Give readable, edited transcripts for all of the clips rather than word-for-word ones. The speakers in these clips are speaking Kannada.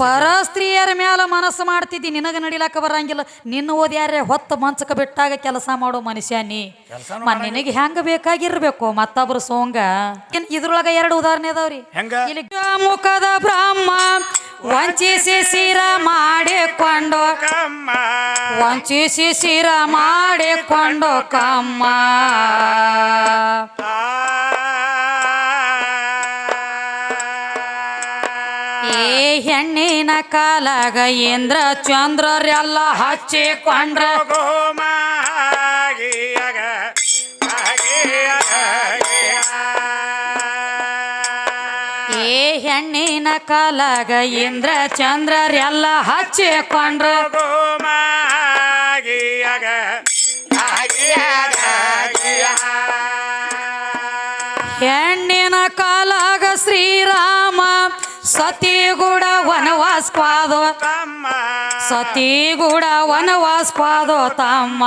ಪರ ಸ್ತ್ರೀಯರ ಮ್ಯಾಲ ಮನಸ್ಸು ಮಾಡ್ತಿದ್ದಿ, ನಿನಗ ನಡಿಲಾಕ ಬರಂಗಿಲ್ಲ. ನಿನ್ನ ಓದ್ಯಾರೆ ಹೊತ್ತ ಮಂಚಕ ಬಿಟ್ಟಾಗ ಕೆಲಸ ಮಾಡೋ ಮನುಷ್ಯ ನೀ. ನಿನಗೆ ಹೆಂಗ ಬೇಕಾಗಿರ್ಬೇಕು ಮತ್ತೊಬ್ರು ಸೋಂಗ. ಇದ್ರೊಳಗ 2 ಉದಾಹರಣೆ ಅದಾವ್ರಿ. ಇಲ್ಲಿ ಮುಖದ ಬ್ರಹ್ಮ ವಂಚಿಸಿ ಶಿರ ಮಾಡಿಕೊಂಡು ವಂಚಿಸಿ ಶಿರ ಮಾಡಿಕೊಂಡು ಕಮ್ಮ. ಏ ಹೆಣ್ಣಿನ ಕಾಲಾಗ ಇಂದ್ರ ಚಂದ್ರರೆಲ್ಲ ಹಚ್ಚಿಕೊಂಡ್ರ ಏ ಹೆಣ್ಣಿನ ಕಾಲಾಗ ಇಂದ್ರ ಚಂದ್ರರೆಲ್ಲ ಹಚ್ಚಿಕೊಂಡ್ರ ಹೆಣ್ಣಿನ ಕಾಲಾಗ ಶ್ರೀರಾಮ ಸತಿಗೂಡ ವನವಾಸ್ಕ್ವಾದೋ ಸತಿಗೂಡ ವನವಾಸ್ಕ್ವಾದೋ ತಮ್ಮ.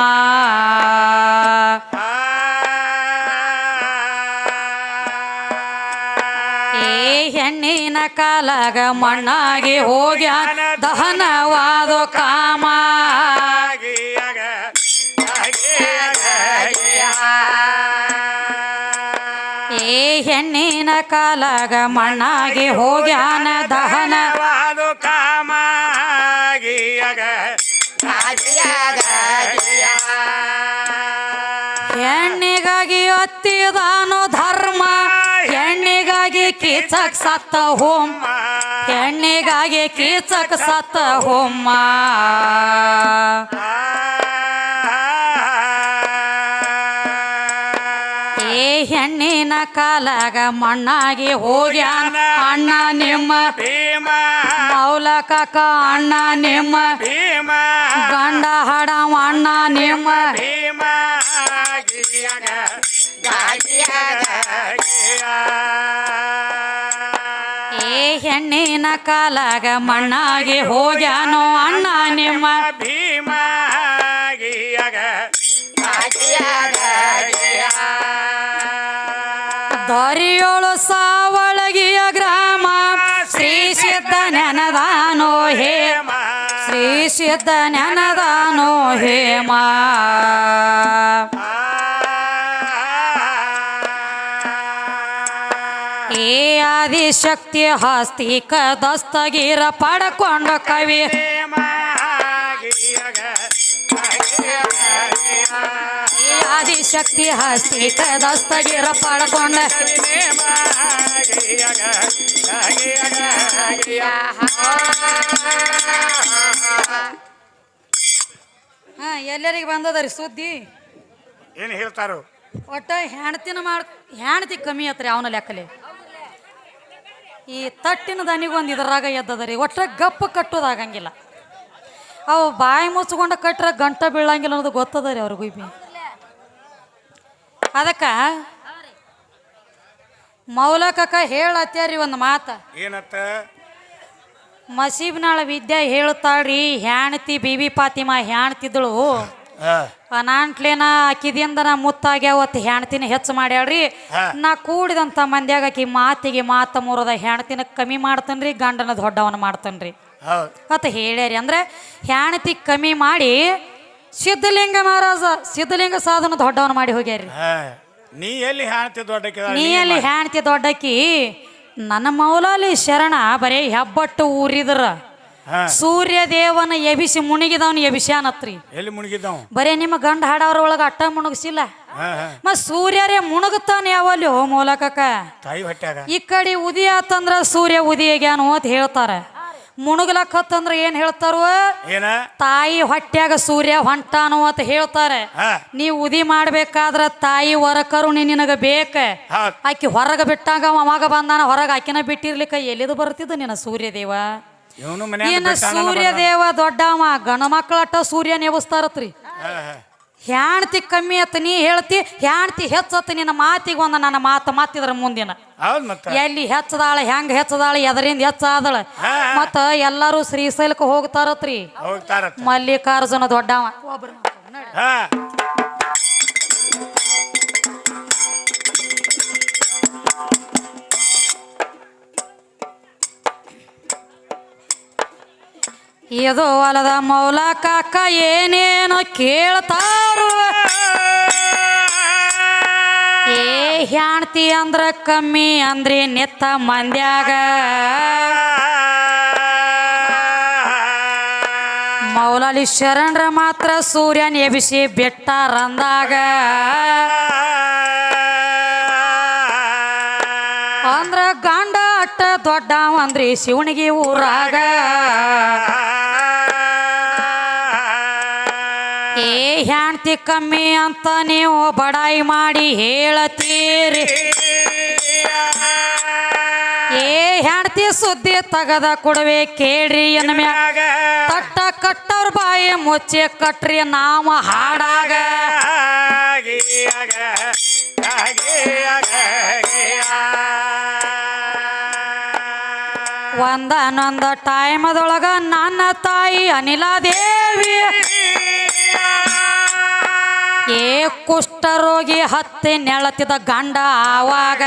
ಏ ಹೆಣ್ಣಿನ ಕಾಲಾಗ ಮಣ್ಣಾಗಿ ಹೋಗ್ಯಾನ ದಹನವಾದೋ ಕಾಮ. ಏ ಹೆಣ್ಣಿನ ಕಾಲಾಗ ಮಣ್ಣಾಗಿ ಹೋಗ್ಯಾನ ದಹನವಾದೋ ಕಾಮ. ಹೆಣ್ಣಿಗಾಗಿ ಒತ್ತಿದಾನು ಧರ್ಮ, ಹೆಣ್ಣಿಗಾಗಿ ಕೀಚಕ್ ಸತ್ತ ಹೋಮ, ಹೆಣ್ಣಿಗಾಗಿ ಕೀಚಕ್ ಸತ್ತ ಹೋಮ. ಏ ಹೆಣ್ಣಿನ ಕಾಲಾಗ ಮಣ್ಣಾಗಿ ಹೋಗ್ಯಾನ ಅಣ್ಣ ನಿಮ್ಮ ಮೌಲ ಕಾಕ ಅಣ್ಣ ನಿಮ್ಮ ಗಂಡ ಹಡವ ಅಣ್ಣ ನಿಮ್ಮ. ಏ ಹೆಣ್ಣಿನ ಕಾಲಾಗ ಮಣ್ಣಾಗಿ ಹೋಗ್ಯಾನೋ ಅಣ್ಣ ನಿಮ್ಮ ದರಿಯೋಳು ಸಾವಳಗಿಯ ಗ್ರಾಮ ಶ್ರೀ ಸಿದ್ಧ ನೆನದಾನೋ ಹೇಮ, ಶ್ರೀ ಸಿದ್ಧ ನೆನದಾನೋ ಹೇಮ. ಏ ಆದಿಶಕ್ತಿ ಹಸ್ತಿಕ ದಸ್ತಗಿರ ಪಡ್ಕೊಂಡು ಕವಿ ಆದಿಶಕ್ತಿ ಹಸ್ತಿಕ ದಸ್ತಗಿರ ಪಡ್ಕೊಂಡ ಎಲ್ಲರಿಗೆ ಬಂದದ್ರಿ ಸುದ್ದಿ. ಏನು ಹೇಳ್ತಾರೋ ಒಟ್ಟ ಹೆಣ್ತಿ ಕಮ್ಮಿ ಆತ್ರಿ ಅವನ ಲೆಕ್ಕಲೆ. ಈ ತಟ್ಟಿನ ದನಿಗೊಂದು ಇದ್ರಾಗ ಎದ್ದದ್ರಿ. ಒಟ್ಟ ಗಪ್ಪ ಕಟ್ಟೋದಾಗಂಗಿಲ್ಲ. ಅವು ಬಾಯಿ ಮುಚ್ಕೊಂಡು ಕಟ್ರ ಗಂಟ ಬೀಳಂಗಿಲ್ಲ ಅನ್ನೋದು ಗೊತ್ತದ ರೀ ಅವ್ರಿಗೂ ಬಿ. ಅದಕ್ಕೆ ಮೌಲಕಕ್ಕ ಹೇಳತ್ಯಾರಿ ಒಂದು ಮಾತ. ಏನತ್ತ? ಮಸೀಬ್ನಾಳ ವಿದ್ಯಾ ಹೇಳ್ತಾಳ್ರಿ, ಹೆಣ್ತಿ ಬಿಬಿ ಫಾತಿಮಾ ಹೆಣ್ತಿದ್ದಳು ಅನಾಂಟ್ಲೇನ ಆಕಿದಿಂದ ನಾ ಮುತ್ತಾಗ್ಯಾವತ್ತು ಹೆಣ್ತಿನ ಹೆಚ್ಚು ಮಾಡ್ಯಾಳ್ರಿ. ನಾ ಕೂಡಿದಂಥ ಮಂದ್ಯಾಗ ಆಕಿ ಮಾತಿಗೆ ಮಾತ ಮುರದ ಹೆಣ್ತಿನ ಕಮ್ಮಿ ಮಾಡ್ತನ್ರಿ, ಗಂಡನ ದೊಡ್ಡವನ ಮಾಡ್ತನ್ರಿ ಅಂತ ಹೇಳ್ಯಾರಿ. ಅಂದ್ರೆ ಹೆಣ್ತಿ ಕಮ್ಮಿ ಮಾಡಿ ಸಿದ್ಧಲಿಂಗ ಮಹಾರಾಜ ಸಿದ್ಧಲಿಂಗ ಸಾಧನ ದೊಡ್ಡವನ ಮಾಡಿ ಹೋಗ್ಯಾರಿ. ನೀ ಎಲ್ಲಿ ಹೆಣ್ತಿ ದೊಡ್ಡಕಿ? ನೀ ಎಲ್ಲಿ ಹೆಣ್ತಿ ದೊಡ್ಡಕಿ? ನನ್ನ ಮೌಲಾಲಿ ಶರಣ ಬರೇ ಹೆಬ್ಬಟ್ಟು ಊರಿದ್ರ ಸೂರ್ಯ ದೇವನ ಎಬಿಸಿ ಮುಣಿಗಿದವನು ಎಬಿಸ್ಯಾನತ್ರಿ. ಎಲ್ಲಿ ಮುಳುಗಿದವ? ಬರೇ ನಿಮ್ಮ ಗಂಡ ಹಾಡವ್ರ ಒಳಗ ಅಟ್ಟ ಮುಣಗಸಿಲ್ಲ. ಮತ್ ಸೂರ್ಯರೇ ಮುಣಗುತ್ತಾನ ಯಾವಲ್ಲಿ ಮೂಲಕಕ್ಕ ತಾಯಿ ಹೊಟ್ಯಾಗ. ಈ ಕಡೆ ಉದಿ ಆತಂದ್ರ ಸೂರ್ಯ ಉದಿಯಾಗ್ಯಾನು ಅಂತ ಹೇಳ್ತಾರ. ಮುಣಗ್ಲಕ್ಕತ್ತಂದ್ರ ಏನ್ ಹೇಳ್ತಾರ? ತಾಯಿ ಹೊಟ್ಯಾಗ ಸೂರ್ಯ ಹೊಂಟಾನು ಅಂತ ಹೇಳ್ತಾರೆ. ನೀವ್ ಉದಿ ಮಾಡ್ಬೇಕಾದ್ರ ತಾಯಿ ವರ ಕರುಣಿ ನಿನಗ ಬೇಕ. ಆಕಿ ಹೊರಗ ಬಿಟ್ಟಾಗ ಅವಾಗ ಬಂದಾನ, ಹೊರಗ ಆಕಿನ ಬಿಟ್ಟಿರ್ಲಿಕ್ಕ ಎಲ್ಲಿದು ಬರ್ತಿದ್ದ ನಿನ್ನ ಸೂರ್ಯದೇವ? ಏನ ಸೂರ್ಯದೇವ ದೊಡ್ಡವ, ಗಣ ಮಕ್ಕಳಟ್ಟ ಸೂರ್ಯ ನೇಬಿಸ್ತಾರತ್ರಿ. ಹೆಣ್ತಿ ಕಮ್ಮಿ ಅತ್ತ ನೀ ಹೇಳ್ತಿ, ಹೆಣ್ತಿ ಹೆಚ್ಚತ್ತ ನಿನ್ನ ಮಾತಿಗೆ ಒಂದ ನನ್ನ ಮಾತು ಮಾತಿದ್ರ ಮುಂದಿನ ಎಲ್ಲಿ ಹೆಚ್ಚದಾಳ, ಹೆಂಗ ಹೆಚ್ಚದಾಳ, ಎದರಿಂದ ಹೆಚ್ಚಾದಳ. ಮತ್ತ ಎಲ್ಲಾರು ಶ್ರೀಶೈಲಕ್ಕೆ ಹೋಗ್ತಾರತ್ರಿ. ಮಲ್ಲಿಕಾರ್ಜುನ ದೊಡ್ಡವ ಒಬ್ರು ಇದು ಹೊಲದ ಮೌಲ ಕಾಕ ಏನೇನೋ ಕೇಳ್ತಾರು ಏ ಹ್ಯಾಣ್ತಿ ಅಂದ್ರ ಕಮ್ಮಿ ಅಂದ್ರಿ ನೆತ್ತ ಮಂದ್ಯಾಗ ಮೌಲಾಲಿ ಶರಣರ ಮಾತ್ರ ಸೂರ್ಯನ ಎಬಿಸಿ ಬೆಟ್ಟಾರಂದಾಗ ಅಂದ್ರ ಗಂಡ ಅಟ್ಟ ದೊಡ್ಡ ಅಂದ್ರಿ ಶಿವನಿಗೆ ಊರಾಗ ಏ ಹ್ಯಾಣ್ತಿ ಕಮ್ಮಿ ಅಂತ ನೀವು ಬಡಾಯಿ ಮಾಡಿ ಹೇಳತೀರಿ ಏ ಹ್ಯಾಣ್ತಿ ಸುದ್ದಿ ತಗದ ಕೊಡವೆ ಕೇಳ್ರಿ ಎನ್ ಮ್ಯಾಗ ತಟ್ಟ ಕಟ್ಟವ್ರ ಬಾಯಿ ಮುಚ್ಚಿ ಕಟ್ರಿ ನಾಮ ಹಾಡಾಗ ಒಂದನೊಂದ ಟೈಮದೊಳಗ ನನ್ನ ತಾಯಿ ಅನಿಲಾದೇವಿ ಏ ಕುಷ್ಠರೋಗಿ ಹತ್ತಿ ನೆಳತಿದ ಗಂಡ ಆವಾಗ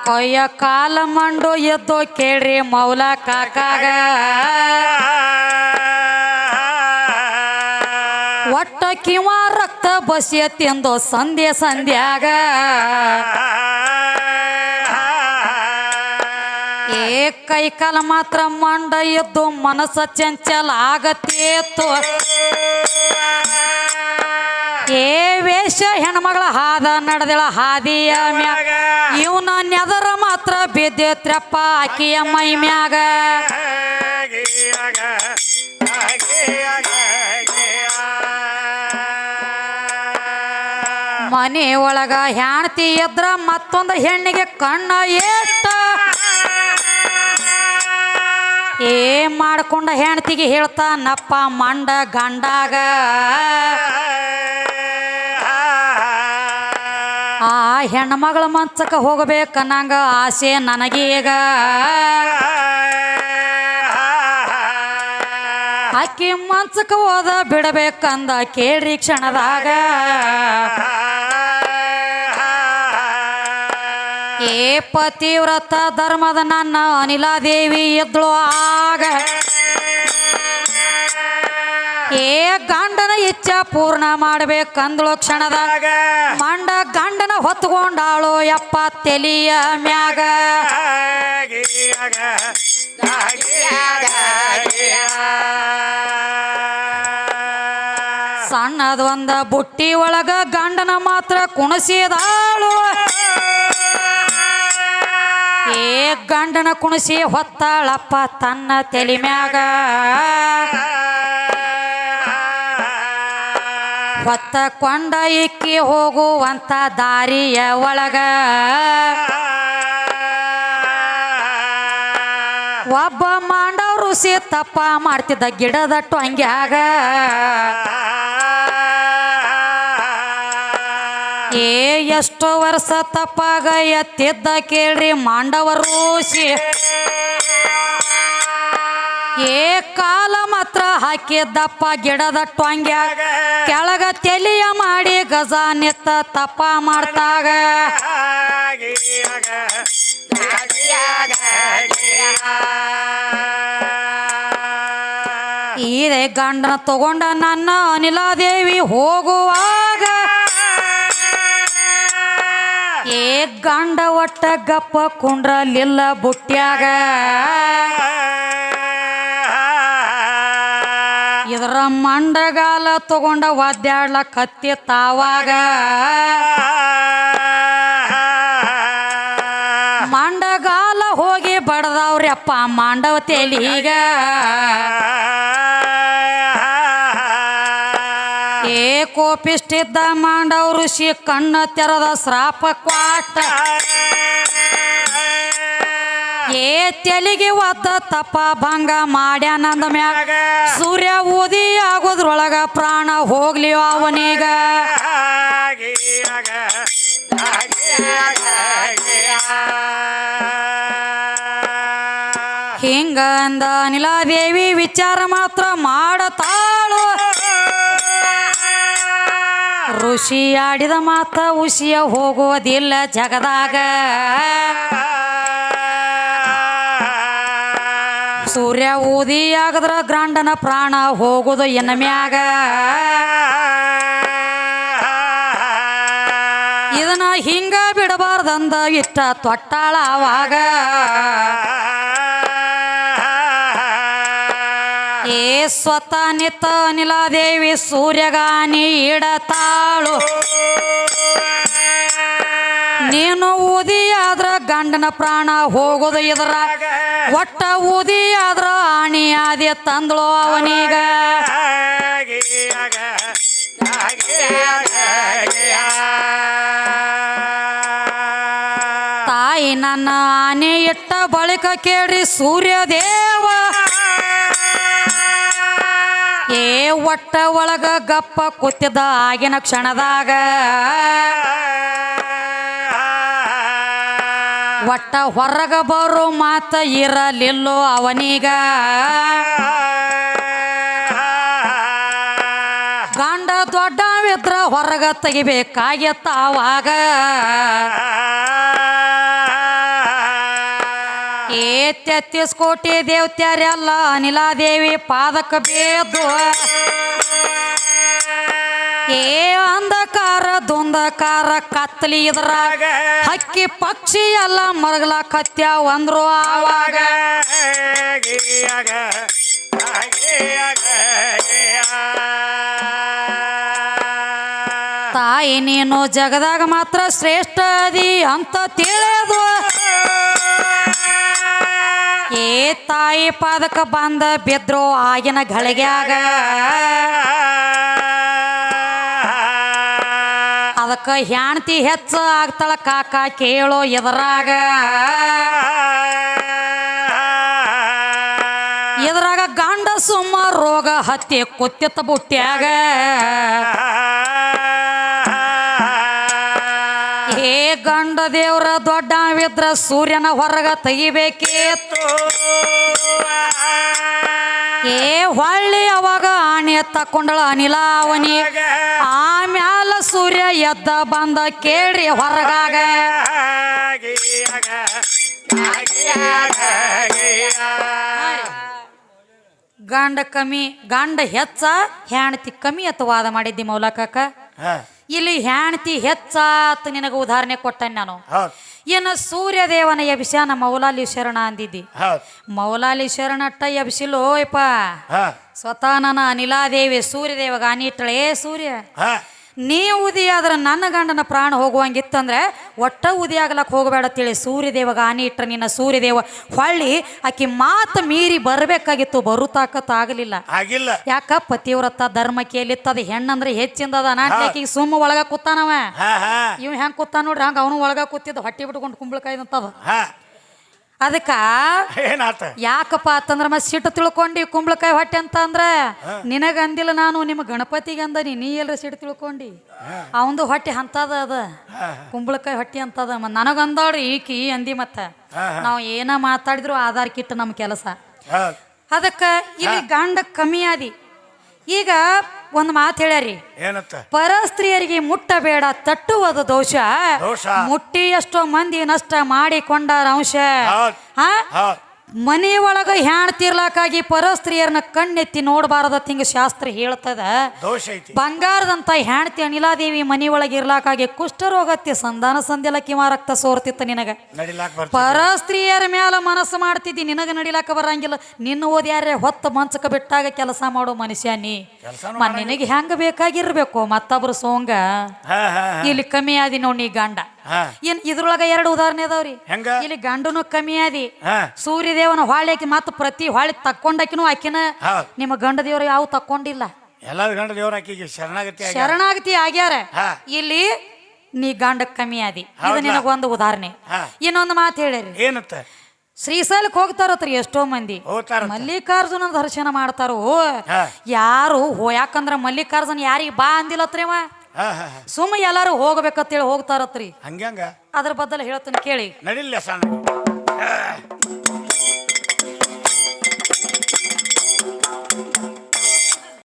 ಕೊಯ್ಯ ಕಾಲ ಮಂಡು ಎದ್ದು ಕೇಳ್ರಿ ಮೌಲ ಕಾಕಾಗ ಒಟ್ಟ ಕಿವ ರಕ್ತ ಬಸಿಯ ತಿಂದು ಸಂಧ್ಯಾಗ ಏ ಕೈ ಕಾಲ ಮಾತ್ರ ಮಂಡ ಎದ್ದು ಮನಸ್ಸ ಚಂಚಲ ಆಗತ್ತೇತು ಏ ವೇಷ ಹೆಣ್ಮಗಳ ಹಾದ ನಡೆದಳ ಹಾದಿಯ ಮ್ಯಾಗ ಇವನ ನೆದರ ಮಾತ್ರ ಬಿದ್ದೆತ್ರಪ್ಪ ಆಕಿಯ ಮೈ ಮ್ಯಾಗ ಮನೆ ಒಳಗ ಹ್ಯಾಣ್ತಿ ಎದ್ರ ಮತ್ತೊಂದು ಹೆಣ್ಣಿಗೆ ಕಣ್ಣ ಏಟ ಏ ಮಾಡ್ಕೊಂಡ ಹೆಣ್ತಿಗೆ ಹೇಳ್ತಾನಪ್ಪ ಮಂಡ ಗಂಡಾಗ ಆ ಹೆಣ್ಮಗಳ ಮಂಚಕ ಹೋಗಬೇಕನ್ನಂಗ ಆಸೆ ನನಗೀಗ ಆಕಿ ಮಂಚಕ ಹೋದ ಬಿಡಬೇಕಂದ ಕೇಳ್ರಿ ಕ್ಷಣದಾಗ ಏ ಪತಿವ್ರತ ಧರ್ಮದ ನನ್ನ ಅನಿಲಾದೇವಿ ಎದ್ಳು ಆಗ ಏ ಗಂಡನ ಇಚ್ಛೆ ಪೂರ್ಣ ಮಾಡ್ಬೇಕಂದ್ಳು ಕ್ಷಣದಾಗ ಮಂಡ ಗಂಡನ ಹೊತ್ಕೊಂಡಾಳು ಎಪ್ಪ ತೆಲಿಯ ಮ್ಯಾಗ ಸಣ್ಣದೊಂದ ಬುಟ್ಟಿ ಒಳಗ ಗಂಡನ ಮಾತ್ರ ಕುಣಸಿದಾಳು ಏ ಗಂಡನ ಕುಣಿಸಿ ಹೊತ್ತಾಳಪ್ಪ ತನ್ನ ತೆಲಿ ಮ್ಯಾಗ ಹೊತ್ತ ಕೊಂಡ ಇಕ್ಕಿ ಹೋಗುವಂತ ದಾರಿಯ ಒಳಗ ಒಬ್ಬ ಮಾಂಡವ ಋಷಿ ತಪ್ಪ ಮಾಡ್ತಿದ್ದ ಗಿಡದ ಟೊಂಗ್ಯಾಗ ಏ ಎಷ್ಟು ವರ್ಷ ತಪ್ಪಾಗ ಎತ್ತಿದ್ದ ಕೇಳ್ರಿ ಮಾಂಡವ ಋಷಿ ಏ ಕಾಲ ಮಾತ್ರ ಹಾಕಿದ್ದಪ್ಪ ಗಿಡದ ಟೊಂಗ್ಯಾಗ ಕೆಳಗ ತೆಲಿಯ ಮಾಡಿ ಗಜ ನಿತ್ತ ತಪ್ಪ ಮಾಡ್ತಾಗ ಇದೇ ಗಂಡನ ತಗೊಂಡ ನನ್ನ ಅನಿಲಾದೇವಿ ಹೋಗುವಾಗ ಏ ಗಂಡ ಒಟ್ಟ ಗಪ್ಪ ಕುಂಡ್ರಲಿಲ್ಲ ಬುಟ್ಟ್ಯಾಗ ಇದರ ಮಂಡಗಾಲ ತಗೊಂಡ ಒದ್ದಾಡ್ಲ ಕತ್ತಿ ತಾವಾಗ ಮಂಡಗಾಲ ಹೋಗಿ ಬಡದವ್ರಪ್ಪ ಮಾಂಡವ ತೆಲಿಗ ಏ ಕೋಪಿಷ್ಟಿದ್ದ ಮಾಂಡವ ಋಷಿ ಕಣ್ಣ ತೆರದ ಶ್ರಾಪ ಕ್ವಾಟ ಏ ತೆಲಿಗೆ ಒದ್ದ ತಪ್ಪ ಭಂಗ ಮಾಡ್ಯಾನಂದ ಮ್ಯಾಗ ಸೂರ್ಯ ಊದಿ ಆಗೋದ್ರೊಳಗ ಪ್ರಾಣ ಹೋಗ್ಲಿ ಅವನೀಗ ಹಿಂಗ ಅಂದ ಅನಿಲಾದೇವಿ ವಿಚಾರ ಮಾತ್ರ ಮಾಡತಾಳು ಋಷಿ ಆಡಿದ ಮಾತ ಉಸಿಯ ಹೋಗೋದಿಲ್ಲ ಜಗದಾಗ ಸೂರ್ಯ ಊದಿ ಆಗದ್ರ ಗಂಡನ ಪ್ರಾಣ ಹೋಗುದು ಎನ್ನ ಮ್ಯಾಗ ಇದನ್ನ ಹಿಂಗ ಬಿಡಬಾರ್ದಂದ ಇಟ್ಟ ತೊಟ್ಟಾಳ ಅವಾಗ ಏ ಸ್ವತಃ ನಿತ್ತ ಅನಿಲಾದೇವಿ ಸೂರ್ಯಗಾನಿ ಇಡತಾಳು ನೀನು ಊದಿ ಆದ್ರ ಗಂಡನ ಪ್ರಾಣ ಹೋಗೋದು ಇದರ ಒಟ್ಟ ಊದಿ ಆದ್ರ ಆಣಿ ಆದಿ ತಂದಳು ಅವನೀಗ ತಾಯಿ ನನ್ನ ಆನೆ ಇಟ್ಟ ಬಳಿಕ ಕೇಳಿ ಸೂರ್ಯದೇವ ಏ ಒಟ್ಟ ಒಳಗ ಗಪ್ಪ ಕೂತಿದ್ದ ಆಗಿನ ಕ್ಷಣದಾಗ ಒಟ್ಟ ಹೊರಗ ಬರೋ ಮಾತ ಇರಲಿಲ್ಲೋ ಅವನೀಗ ಗಂಡ ದೊಡ್ಡವಿದ್ರ ಹೊರಗ ತೆಗಿಬೇಕಾಗಿತ್ತ ಅವಾಗ ಏ 33 ಕೋಟಿ ದೇವತ್ಯಾರೆಲ್ಲ ಅನಿಲಾದೇವಿ ಪಾದಕ ಬೇದು ಏ ಅಂಧಕಾರ ದುಂದಕಾರ ಕತ್ತಲಿ ಇದ್ರಾಗ ಹಕ್ಕಿ ಪಕ್ಷಿ ಎಲ್ಲ ಮರಗಲ ಕತ್ಯಾವ ಅಂದ್ರು ಆವಾಗ ತಾಯಿ ನೀನು ಜಗದಾಗ ಮಾತ್ರ ಶ್ರೇಷ್ಠ ಅದಿ ಅಂತ ತಿಳಿದು ಏ ತಾಯಿ ಪಾದಕ ಬಂದ ಬಿದ್ರು ಆಗಿನ ಗಳಿಗ್ಯಾಗ ಅದಕ್ಕ ಹೆಣ್ತಿ ಹೆಚ್ಚ ಆಗ್ತಾಳ ಕಾಕ ಕೇಳೋ ಎದರಾಗ ಎದರಾಗ ಗಂಡ ಸುಮ್ಮ ರೋಗ ಹತ್ತಿ ಕುತ್ತಿತ್ತ ಬುಟ್ಟ್ಯಾಗ ಏ ಗಂಡ ದೇವ್ರ ದೊಡ್ಡವಿದ್ರ ಸೂರ್ಯನ ಹೊರಗ ತೆಗಿಬೇಕಿತ್ತು ಏ ಹೊಳ್ಳಿ ಅವಾಗ ಆಣೆ ತಕೊಂಡಳ ಅನಿಲಾವನಿ ಆಮ್ಯಾಲ ಸೂರ್ಯ ಎದ್ದ ಬಂದ ಕೇಳ್ರಿ ಹೊರಗಾಗ ಗಂಡ ಕಮ್ಮಿ ಗಂಡ ಹೆಚ್ಚ ಹೆಣ್ತಿ ಕಮ್ಮಿ ಅಂತ ವಾದ ಮಾಡಿದ್ದಿ ಮೌಲಕಾಕ ಇಲ್ಲಿ ಹೆಣ್ತಿ ಹೆಚ್ಚಾತ್ ನಿನಗ ಉದಾಹರಣೆ ಕೊಟ್ಟೆ ನಾನು ಏನ ಸೂರ್ಯದೇವನ ಎಬ್ಸ್ಯಾನ ಮೌಲಾಲಿ ಶರಣ ಅಂದಿದ್ದಿ ಮೌಲಾಲಿ ಶರಣಟ್ಟ ಎಬ್ಸಿಲ್ಲೋ ಯಪ್ಪ ಸ್ವತಃ ನನ್ನ ಅನಿಲಾದೇವಿ ಸೂರ್ಯದೇವಗ ಅನಿಟ್ಟಳೇ ಸೂರ್ಯ ನೀ ಉದಿ ಆದ್ರೆ ನನ್ನ ಗಂಡನ ಪ್ರಾಣ ಹೋಗುವಂಗಿತ್ತಂದ್ರೆ ಒಟ್ಟ ಉದಿ ಆಗ್ಲಕ್ ಹೋಗಬೇಡ ತಿಳಿ ಸೂರ್ಯದೇವಗ ಆನಿ ಇಟ್ರ ನಿನ್ನ ಸೂರ್ಯದೇವ ಹೊಳ್ಳಿ ಆಕಿ ಮಾತು ಮೀರಿ ಬರ್ಬೇಕಾಗಿತ್ತು ಬರು ತಾಕತ್ ಆಗಲಿಲ್ಲ ಆಗಿಲ್ಲ ಯಾಕ ಪತಿವ್ರತ ಧರ್ಮ ಕೇಳಿತ್ತದ ಹೆಣ್ಣಂದ್ರೆ ಹೆಚ್ಚಿಂದದ ನಾಟ್ಲಿಕ್ಕೆ ಸುಮ್ಮ ಒಳಗ ಕೂತಾನವ ಇವ್ ಹೆಂಗ್ ಕೂತಾನ ನೋಡ್ರಿ ಹಂಗ ಅವನು ಒಳಗ ಕೂತಿದ್ದ ಹೊಟ್ಟಿ ಬಿಟ್ಕೊಂಡು ಕುಂಬಳಕಾಯ್ದಂತದ ಅದಕ್ಕ ಏನಾತ ಯಾಕಪ್ಪ ಅಂತಂದ್ರ ಮತ್ ಸಿಟ್ಟು ತಿಳ್ಕೊಂಡಿ ಕುಂಬಳಕಾಯಿ ಹೊಟ್ಟೆ ಅಂತ ಅಂದ್ರ ನಿನಗ ಅಂದಿಲ್ಲ ನಾನು ನಿಮ್ಮ ಗಣಪತಿಗೆ ಅಂದನಿ ನೀ ಎಲ್ರ ಸಿಟ್ಟು ತಿಳ್ಕೊಂಡಿ ಅವಂದು ಹೊಟ್ಟೆ ಅಂತದ ಅದ ಕುಂಬಳಕಾಯಿ ಹೊಟ್ಟೆ ಅಂತದ ನನಗ ಅಂದಾಳ್ರಿ ಈಕಿ ಅಂದಿ ಮತ್ತ ನಾವ್ ಏನ ಮಾತಾಡಿದ್ರು ಆಧಾರ್ ಕಿಟ್ ನಮ್ ಕೆಲಸ ಅದಕ್ಕ ಇಲ್ಲಿ ಗಂಡ ಕಮ್ಮಿ ಆದಿ ಈಗ ಒಂದ್ ಮಾತು ಹೇಳ್ಯಾರಿ ಏನತ್ತ ಪರಸ್ತ್ರೀಯರಿಗೆ ಮುಟ್ಟಬೇಡ ತಟ್ಟುವುದು ದೋಷ ಮುಟ್ಟಿ ಎಷ್ಟೋ ಮಂದಿ ನಷ್ಟ ಮಾಡಿಕೊಂಡಾರ ಅಂಶ ಮನೆ ಒಳಗ ಹೆಣ್ತಿರ್ಲಾಕಾಗಿ ಪರಸ್ತ್ರೀಯರನ್ನ ಕಣ್ಣೆತ್ತಿ ನೋಡಬಾರದ ತಿಂಗ ಶಾಸ್ತ್ರ ಹೇಳ್ತದ ಬಂಗಾರದಂತ ಹೆಣ್ತಿ ಅನಿಲಾದೇವಿ ಮನಿ ಒಳಗೆ ಇರ್ಲಾಕಾಗಿ ಕುಷ್ಠರೋಗತ್ತಿ ಸಂಧಾನ ಸಂಧ್ಯಲಕ್ಕಿ ರಕ್ತ ಸೋರ್ತಿತ್ತ ನಿನಗ ಪರಸ್ತ್ರೀಯರ ಮ್ಯಾಲ ಮನಸ್ಸು ಮಾಡ್ತಿದ್ದಿ ನಿನಗ ನಡಿಲಾಕ ಬರಂಗಿಲ್ಲ ನಿನ್ನ ಓದ್ಯಾರ ಹೊತ್ತ ಮಂಚಕ ಬಿಟ್ಟಾಗ ಕೆಲಸ ಮಾಡೋ ಮನುಷ್ಯ ನೀ ನಿನಗೆ ಹೆಂಗ ಬೇಕಾಗಿರ್ಬೇಕು ಮತ್ತೊಬ್ರು ಸೋಂಗ ಇಲ್ಲಿ ಕಮ್ಮಿ ಆದಿ ನೋಡಿ ನೀ ಗಂಡ ಏನ್ ಇದ್ರೊಳಗ 2 ಉದಾಹರಣೆ ಅದಾವ್ರಿ ಇಲ್ಲಿ ಗಂಡನು ಕಮ್ಮಿ ಆದಿ ಸೂರ್ಯದೇವನ ಹೊಳ್ಳಿ ಮತ್ತ ಪ್ರತಿ ಹೊಳ್ಳಿ ತಕ್ಕೊಂಡಾಕಿನೂ ಆಕಿನ ನಿಮ್ಮ ಗಂಡ ದೇವ್ರ ಯಾವ ತಕ್ಕೊಂಡಿಲ್ಲ ಶರಣಾಗತಿ ಆಗ್ಯಾರ ಇಲ್ಲಿ ನೀ ಗಂಡ ಕಮ್ಮಿ ಆದಿ ಇದು ನಿನಗೊಂದು ಉದಾಹರಣೆ ಇನ್ನೊಂದು ಮಾತು ಹೇಳಿರಿ ಏನಂತ ಶ್ರೀಶೈಲಕ್ಕೆ ಹೋಗ್ತಾರತ್ರಿ ಎಷ್ಟೋ ಮಂದಿ ಮಲ್ಲಿಕಾರ್ಜುನ ದರ್ಶನ ಮಾಡ್ತಾರೋ ಯಾರು ಯಾಕಂದ್ರ ಮಲ್ಲಿಕಾರ್ಜುನ ಯಾರಿಗೆ ಬಾ ಅಂದಿಲ್ಲತ್ರಿವ ಸುಮ್ಮ ಎಲ್ಲಾರು ಹೋಗ್ಬೇಕಂತೇಳಿ ಹೋಗ್ತಾರತ್ರಿ ಹಂಗ ಅದ್ರ ಬದಲು ಹೇಳ್ತೀನಿ ಕೇಳಿ ನಡಿಲ್ಲ